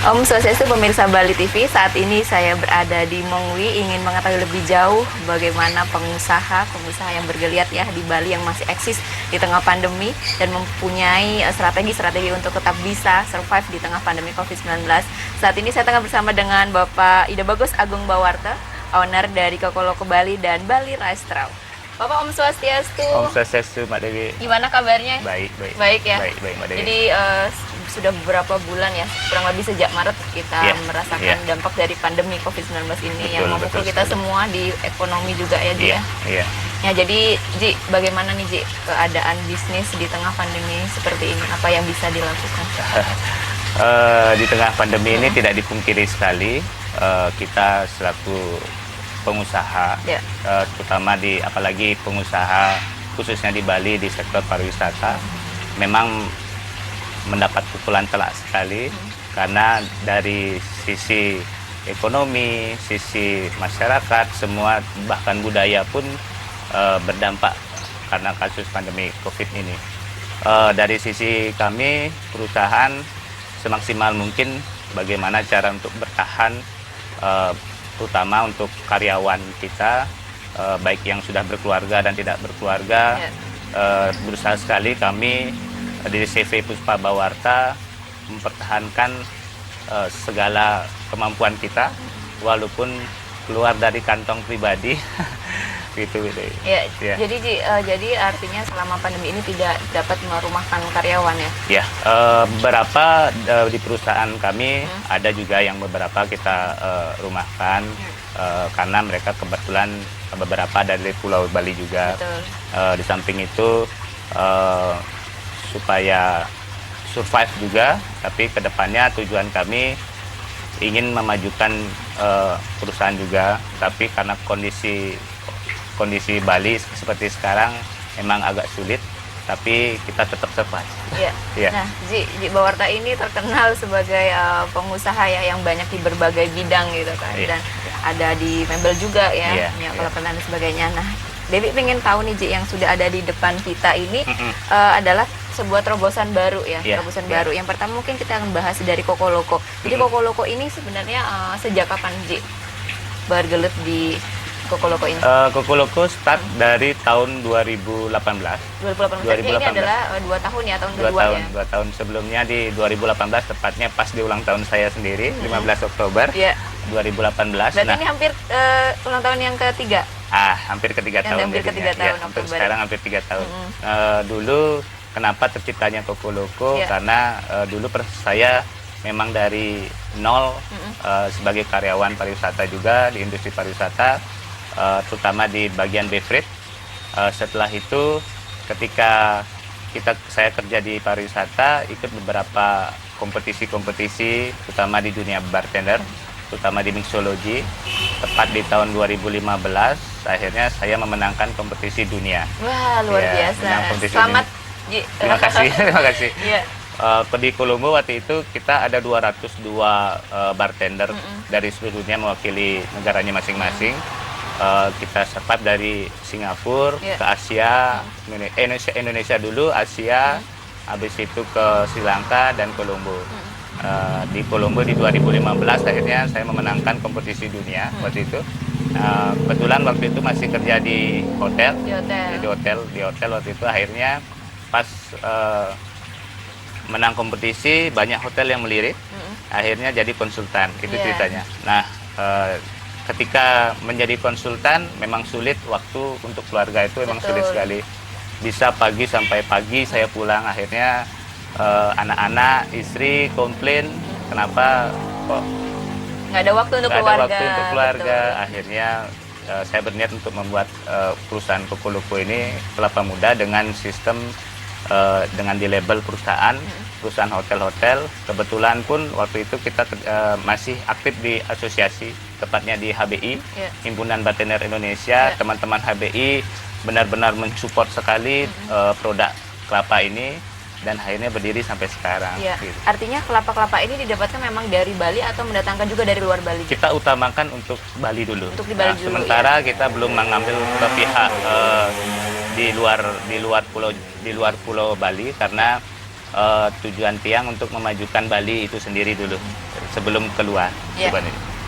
Om Swastiastu pemirsa Bali TV, saat ini saya berada di Mongwi, ingin mengetahui lebih jauh bagaimana pengusaha yang bergeliat ya di Bali yang masih eksis di tengah pandemi dan mempunyai strategi untuk tetap bisa survive di tengah pandemi COVID-19. Saat ini saya tengah bersama dengan Bapak Ida Bagus Agung Bawarta, owner dari Kokoloko Bali dan Bali Restaurant. Bapak, Om Swastiastu. Om Swastiastu, Mbak Dewi. Gimana kabarnya? Baik. Baik ya? Baik, Mbak Dewi. Jadi sudah beberapa bulan ya, kurang lebih sejak Maret kita merasakan dampak dari pandemi COVID-19 ini yang memukul kita semua di ekonomi juga ya, Ji ya? Iya. Ya, jadi Ji, bagaimana nih Ji keadaan bisnis di tengah pandemi seperti ini? Apa yang bisa dilakukan? Di tengah pandemi ini tidak dipungkiri sekali kita selaku pengusaha, terutama apalagi pengusaha khususnya di Bali di sektor pariwisata, memang mendapat pukulan telak sekali karena dari sisi ekonomi, sisi masyarakat, semua bahkan budaya pun berdampak karena kasus pandemi COVID ini. Dari sisi kami perusahaan semaksimal mungkin bagaimana cara untuk bertahan, terutama untuk karyawan kita, baik yang sudah berkeluarga dan tidak berkeluarga. Berusaha sekali kami di CV Puspa Bawarta mempertahankan segala kemampuan kita walaupun keluar dari kantong pribadi. gitu. Ya. Jadi artinya selama pandemi ini tidak dapat merumahkan karyawan ya? Ya, beberapa di perusahaan kami ada juga yang beberapa kita rumahkan karena mereka kebetulan beberapa dari Pulau Bali juga. Di samping itu supaya survive juga, tapi kedepannya tujuan kami ingin memajukan perusahaan juga, tapi karena kondisi Bali seperti sekarang memang agak sulit, tapi kita tetap survive. Iya. Nah, Ji Bawarta ini terkenal sebagai pengusaha ya yang banyak di berbagai bidang gitu kan, dan ada di mebel juga ya, dan sebagainya. Nah, Dewi pengen tahu nih Ji, yang sudah ada di depan kita ini adalah sebuah terobosan baru ya, baru. Yang pertama mungkin kita akan bahas dari Kokoloko. Jadi Kokoloko ini sebenarnya sejak kapan Ji bergelut di Kokoloko ini? Kokoloko start dari tahun 2018. 2018. Ini adalah 2 tahun ya, tahun kedua ya? 2 tahun sebelumnya di 2018, tepatnya pas di ulang tahun saya sendiri, 15 Oktober 2018. Berarti ini hampir ulang tahun yang ketiga? Hampir ketiga tahun. Hampir ketiga tahun, Oktober. Sekarang hampir 3 tahun. Dulu kenapa terciptanya Kokoloko? Karena dulu saya memang dari nol sebagai karyawan pariwisata juga di industri pariwisata, terutama di bagian beverage. Setelah itu ketika saya kerja di pariwisata, ikut beberapa kompetisi terutama di dunia bartender, terutama di mixology. Tepat di tahun 2015 akhirnya saya memenangkan kompetisi dunia. Wah, luar biasa. Selamat Ji. Terima kasih. Di Kolombo waktu itu kita ada 202 bartender dari seluruh dunia mewakili negaranya masing-masing. Kita survive dari Singapura ke Asia, Indonesia dulu, Asia, habis itu ke Sri Lanka dan Kolombo. Di Kolombo di 2015 akhirnya saya memenangkan kompetisi dunia waktu itu. Kebetulan waktu itu masih kerja di hotel. Di hotel waktu itu akhirnya pas menang kompetisi banyak hotel yang melirik. Akhirnya jadi konsultan, itu ceritanya. Nah, ketika menjadi konsultan memang sulit, waktu untuk keluarga itu memang sulit sekali. Bisa pagi sampai pagi saya pulang, akhirnya anak-anak, istri komplain kenapa kok nggak ada waktu untuk keluarga. Akhirnya saya berniat untuk membuat perusahaan Kokoloko ini kelapa muda dengan sistem dengan di label perusahaan hotel-hotel. Kebetulan pun waktu itu kita masih aktif di asosiasi, tepatnya di HBI, Himpunan Bartender Indonesia. Teman-teman HBI benar-benar mensupport sekali produk kelapa ini, dan akhirnya berdiri sampai sekarang. Gitu. Artinya kelapa-kelapa ini didapatkan memang dari Bali atau mendatangkan juga dari luar Bali? Kita utamakan untuk Bali dulu. Untuk di Bali dulu. Sementara kita belum mengambil ke pihak di luar pulau Bali, karena tujuan Tiang untuk memajukan Bali itu sendiri dulu. sebelum keluar.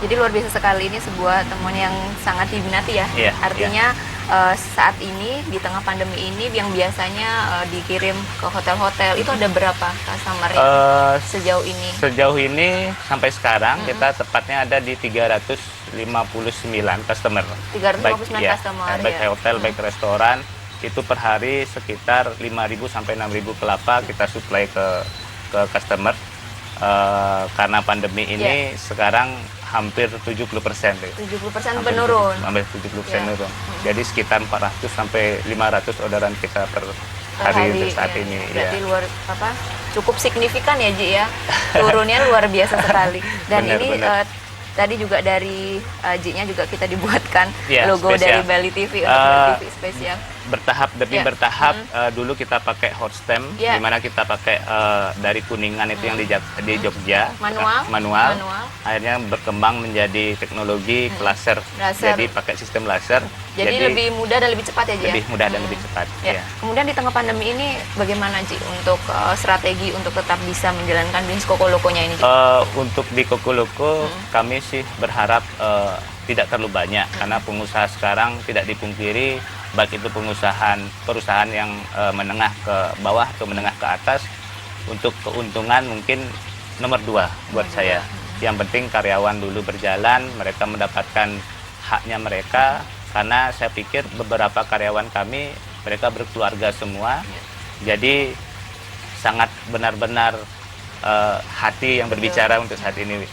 Jadi luar biasa sekali, ini sebuah temuan yang sangat diminati ya. Artinya saat ini di tengah pandemi ini yang biasanya dikirim ke hotel-hotel itu ada berapa customer sejauh ini? Sejauh ini sampai sekarang kita tepatnya ada di 359 customer. 359 customer baik hotel, baik restoran, itu per hari sekitar 5.000 sampai 6.000 kelapa kita supply ke customer. Karena pandemi ini sekarang hampir 70%. 70% menurun. Hampir 70% menurun. Jadi sekitar 400 sampai 500 orderan kita per hari untuk saat ini. Berarti cukup signifikan ya Ji ya. Turunnya luar biasa sekali. Dan bener. Tadi juga dari Ji-nya juga kita dibuatkan logo spesial dari Bali TV untuk Bali TV spesial. Bertahap demi bertahap. Dulu kita pakai hot stamp, di mana kita pakai dari Kuningan itu yang di Jogja, manual. Akhirnya berkembang menjadi teknologi laser. Jadi pakai sistem laser. Jadi lebih mudah dan lebih cepat ya Ji? Lebih mudah dan lebih cepat. Kemudian di tengah pandemi ini bagaimana Ji untuk strategi untuk tetap bisa menjalankan bisnis Koko Loco-nya ini Ji? Untuk di Koko Loco kami sih berharap tidak terlalu banyak, karena pengusaha sekarang tidak dipungkiri, baik itu perusahaan yang menengah ke bawah atau menengah ke atas, untuk keuntungan mungkin nomor 2 buat saya. Yang penting karyawan dulu berjalan, mereka mendapatkan haknya mereka, karena saya pikir beberapa karyawan kami mereka berkeluarga semua, jadi sangat benar-benar hati yang berbicara untuk saat ini.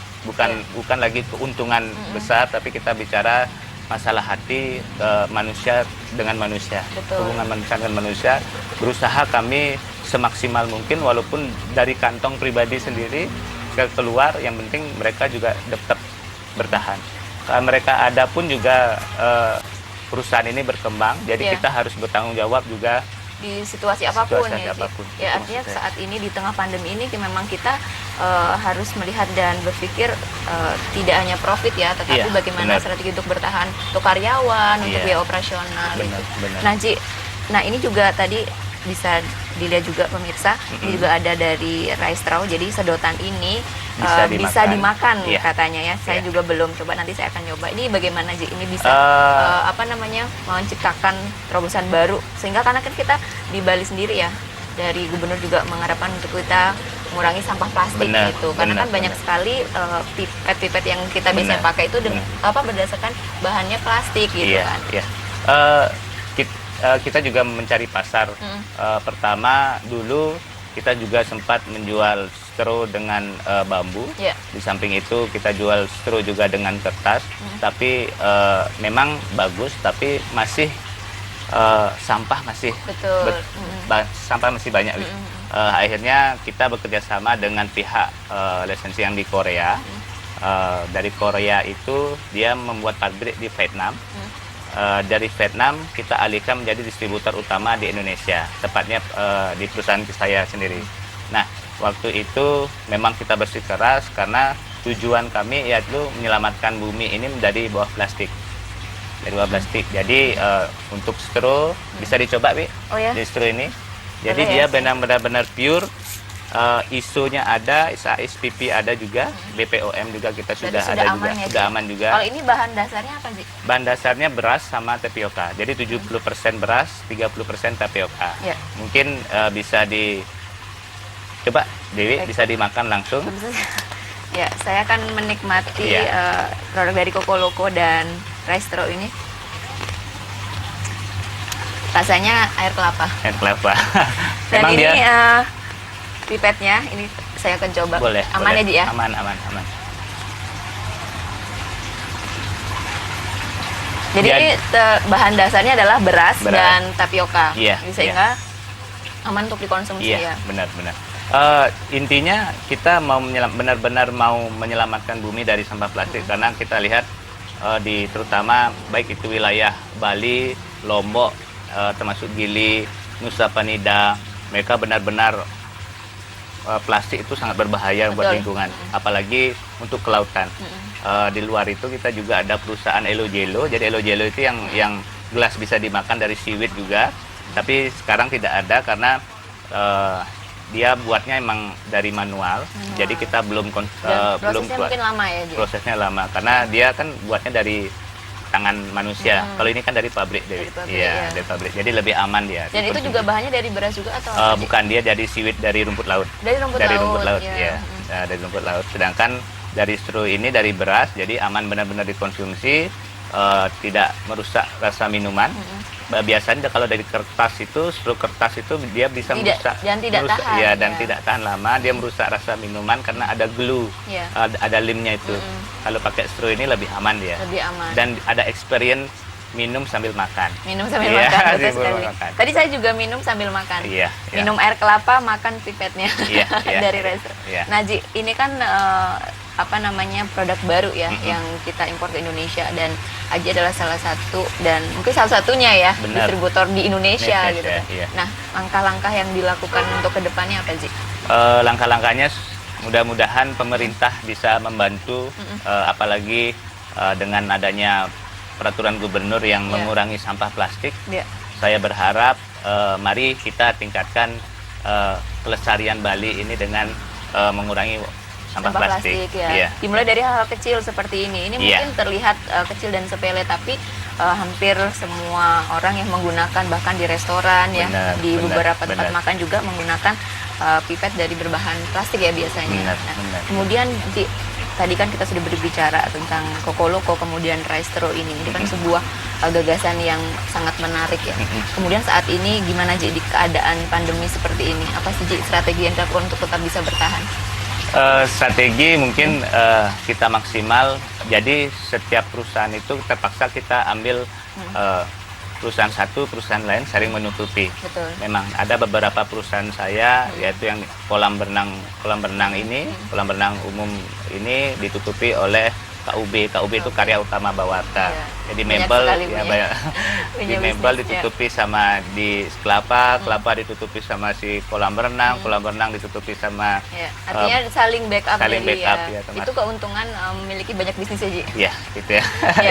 Bukan lagi keuntungan besar, tapi kita bicara masalah hati manusia dengan manusia. Hubungan manusia dengan manusia. Berusaha kami semaksimal mungkin, walaupun dari kantong pribadi sendiri keluar, yang penting mereka juga tetap bertahan. Kalau mereka ada pun juga perusahaan ini berkembang, jadi kita harus bertanggung jawab juga di situasi apapun. Ya, artinya saat ini di tengah pandemi ini memang kita harus melihat dan berpikir tidak hanya profit ya, tetapi bagaimana strategi untuk bertahan untuk karyawan, untuk biaya operasional. Nah Ji, ini juga tadi bisa dilihat juga pemirsa, ini juga ada dari rice straw, jadi sedotan ini bisa dimakan katanya ya. Saya juga belum coba, nanti saya akan nyoba. Ini bagaimana Ji? Ini bisa menciptakan terobosan baru, sehingga karena kan kita di Bali sendiri ya, dari gubernur juga mengharapkan untuk kita mengurangi sampah plastik gitu, karena kan banyak sekali pipet-pipet yang kita biasanya pakai itu berdasarkan bahannya plastik gitu kan. Kita juga mencari pasar. Pertama dulu kita juga sempat menjual straw dengan bambu. Di samping itu kita jual straw juga dengan kertas. Tapi memang bagus, tapi masih sampah masih sampah masih banyak. Akhirnya kita bekerja sama dengan pihak lisensi yang di Korea. Dari Korea itu dia membuat pabrik di Vietnam. Dari Vietnam kita alihkan menjadi distributor utama di Indonesia, tepatnya di perusahaan saya sendiri. Nah, waktu itu memang kita bersikeras karena tujuan kami yaitu menyelamatkan bumi ini dari bawah plastik. Jadi untuk straw bisa dicoba, Bi. Di straw ini. Jadi dia benar-benar pure. ISO-nya ada, SASPP ada juga, BPOM juga kita sudah ada juga, sudah aman juga. Kalau ini bahan dasarnya apa sih? Bahan dasarnya beras sama tapioka. Jadi 70% beras, 30% tapioka. Mungkin bisa dicoba, Dewi, bisa dimakan langsung. Ya, saya akan menikmati produk dari Koko Loco dan rice straw ini. Rasanya air kelapa. Air kelapa. Dan ini pipetnya, ini saya akan coba. Boleh. Aman ya Ji ya? Aman. Jadi ini bahan dasarnya adalah beras dan tapioka. Sehingga aman untuk dikonsumsi ya. Benar. Intinya kita mau benar-benar mau menyelamatkan bumi dari sampah plastik, karena kita lihat terutama baik itu wilayah Bali, Lombok, termasuk Gili, Nusa Penida, mereka benar-benar plastik itu sangat berbahaya buat lingkungan, apalagi untuk kelautan. Di luar itu kita juga ada perusahaan Elo Jelo. Jadi Elo Jelo itu yang gelas bisa dimakan dari seaweed juga, tapi sekarang tidak ada karena dia buatnya emang dari manual. Jadi kita belum prosesnya mungkin lama ya, Ji? Prosesnya lama karena dia kan buatnya dari tangan manusia. Kalau ini kan dari pabrik, Dewi. Iya, dari pabrik. Jadi lebih aman dia. Dan itu juga bahannya dari beras juga atau? Bukan, dia dari siwit dari rumput laut. Dari rumput laut. Ya. Dari rumput laut. Sedangkan dari stro ini dari beras, jadi aman benar-benar dikonsumsi, tidak merusak rasa minuman. Biasanya kalau dari kertas itu, stro kertas itu dia bisa merusak dan tidak tahan. Ya, dan tidak tahan lama. Dia merusak rasa minuman karena ada glue, ada limnya itu. Kalau pakai stro ini lebih aman dia. Lebih aman. Dan ada experience minum sambil makan. Minum sambil makan, betul sekali. Tadi saya juga minum sambil makan. Minum air kelapa, makan pipetnya dari resto. Nah, Ji, ini kan produk baru ya yang kita impor ke Indonesia, dan Aji adalah salah satu dan mungkin salah satunya ya distributor di Indonesia gitu. Nah, langkah-langkah yang dilakukan untuk kedepannya apa, Ji? Langkah-langkahnya mudah-mudahan pemerintah bisa membantu, apalagi dengan adanya peraturan gubernur yang mengurangi sampah plastik. Saya berharap mari kita tingkatkan kelestarian Bali ini dengan mengurangi sampah plastik. Dimulai dari hal-hal kecil seperti ini. Ini mungkin terlihat kecil dan sepele, tapi hampir semua orang yang menggunakan, bahkan di restoran di beberapa tempat makan juga menggunakan pipet dari berbahan plastik ya biasanya. Kemudian tadi kan kita sudah berbicara tentang Kokoloko, kemudian Raistro ini kan sebuah gagasan yang sangat menarik ya. Kemudian saat ini gimana, Ji, di keadaan pandemi seperti ini? Apa sih, Ji, strategi yang dilakukan untuk tetap bisa bertahan? Strategi mungkin kita maksimal. Jadi setiap perusahaan itu terpaksa kita ambil perusahaan satu, perusahaan lain saling menutupi. Betul. Memang ada beberapa perusahaan saya, yaitu yang kolam berenang umum ini ditutupi oleh KUB itu Karya Utama Bawarta. Jadi mebel di mebel ditutupi sama di kelapa ditutupi sama si kolam berenang ditutupi sama artinya saling backup ya, itu keuntungan memiliki banyak bisnis aja. Iya, gitu ya.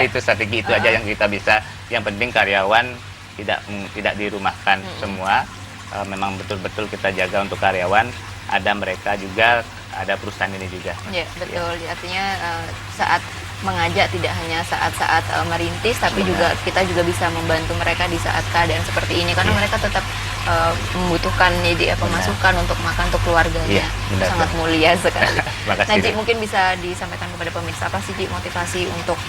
Itu strategi itu aja yang kita bisa. Yang penting karyawan tidak dirumahkan semua. Memang betul-betul kita jaga untuk karyawan, ada mereka juga, ada perusahaan ini juga. Ya, betul. Artinya saat mengajak tidak hanya saat-saat merintis, tapi juga kita juga bisa membantu mereka di saat keadaan seperti ini, karena mereka tetap membutuhkan pemasukan untuk makan untuk keluarganya. Sangat mulia sekali. Makasih, Najib, mungkin bisa disampaikan kepada pemirsa apa sih, Ji, motivasi untuk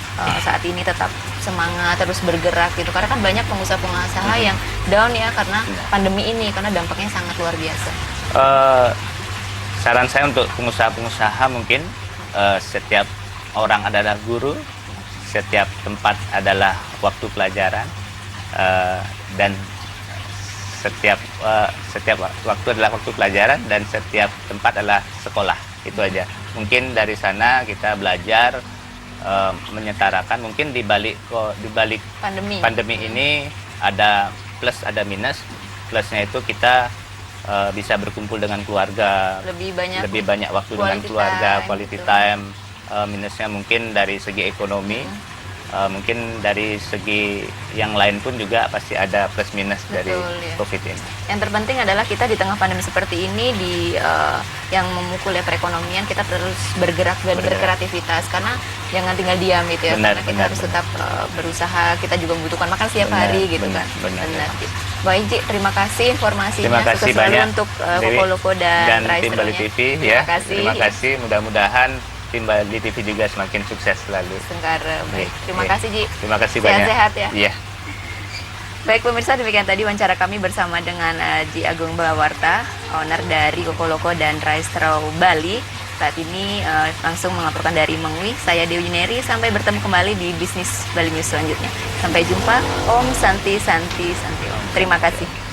saat ini tetap semangat terus bergerak gitu, karena kan banyak pengusaha-pengusaha yang down ya karena pandemi ini, karena dampaknya sangat luar biasa. Saran saya untuk pengusaha-pengusaha mungkin setiap orang adalah guru, setiap tempat adalah waktu pelajaran, dan setiap waktu adalah waktu pelajaran, dan setiap tempat adalah sekolah. Itu aja. Mungkin dari sana kita belajar menyetarakan. Mungkin di balik pandemi ini ada plus ada minus. Plusnya itu kita bisa berkumpul dengan keluarga, lebih banyak waktu dengan keluarga, quality time. Minusnya mungkin dari segi ekonomi, mungkin dari segi yang lain pun juga pasti ada plus minus. Betul, dari COVID ini. Yang terpenting adalah kita di tengah pandemi seperti ini, yang memukul ya perekonomian, kita terus bergerak dan berkreativitas, karena jangan tinggal diam gitu ya. Karena kita harus tetap berusaha, kita juga membutuhkan makan setiap hari gitu kan. Benar. Baik, Ji, terima kasih informasinya. Terima kasih banyak untuk Kokoloko dan tim Bali TV ya. Terima kasih. Mudah-mudahan tim Bali TV juga semakin sukses selalu. Baik. Terima kasih, Ji. Terima kasih banyak. Sehat-sehat ya. Iya. Baik pemirsa, demikian tadi wawancara kami bersama dengan Ji Agung Bawarta, owner dari Kokoloko dan Raistro Bali. Saat ini langsung melaporkan dari Mengwi. Saya Dewi Neri, sampai bertemu kembali di Bisnis Bali News selanjutnya. Sampai jumpa. Om Santi Santi Santi Om. Terima kasih.